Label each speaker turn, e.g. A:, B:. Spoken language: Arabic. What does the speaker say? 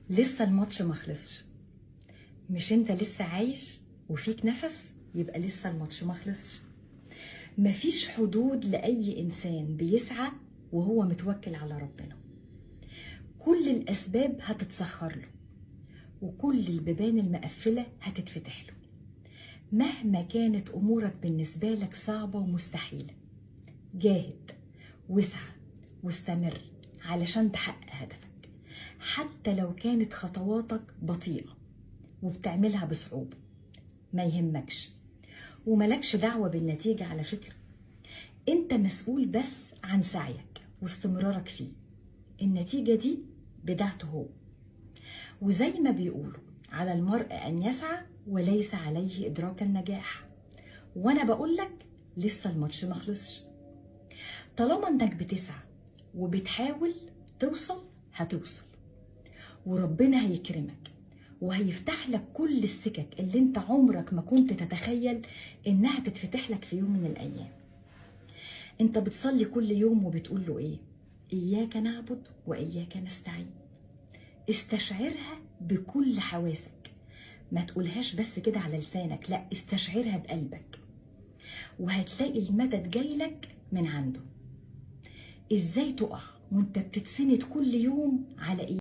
A: لسه الماتش ما خلصش. مش انت لسه عايش وفيك نفس؟ يبقى لسه الماتش ما خلصش. مفيش حدود لأي إنسان بيسعى وهو متوكل على ربنا. كل الأسباب هتتسخر له وكل البيبان المقفلة هتتفتح له. مهما كانت أمورك بالنسبة لك صعبة ومستحيلة، جاهد واسعى واستمر علشان تحقق هدفك، حتى لو كانت خطواتك بطيئة وبتعملها بصعوبة. ما يهمكش وملكش دعوة بالنتيجة. على فكرة انت مسؤول بس عن سعيك واستمرارك فيه. النتيجة دي بدعته هو. وزي ما بيقولوا على المرء أن يسعى وليس عليه إدراك النجاح. وأنا بقولك لسه الماتش ما خلصش. طالما انك بتسعى وبتحاول توصل هتوصل، وربنا هيكرمك وهيفتح لك كل السكك اللي انت عمرك ما كنت تتخيل انها تتفتح لك في يوم من الايام. انت بتصلي كل يوم وبتقول له ايه؟ اياك نعبد واياك نستعين. استشعرها بكل حواسك، ما تقولهاش بس كده على لسانك، لا استشعرها بقلبك، وهتلاقي المدد جايلك من عنده. ازاي تقع وانت بتتسند كل يوم على ايه؟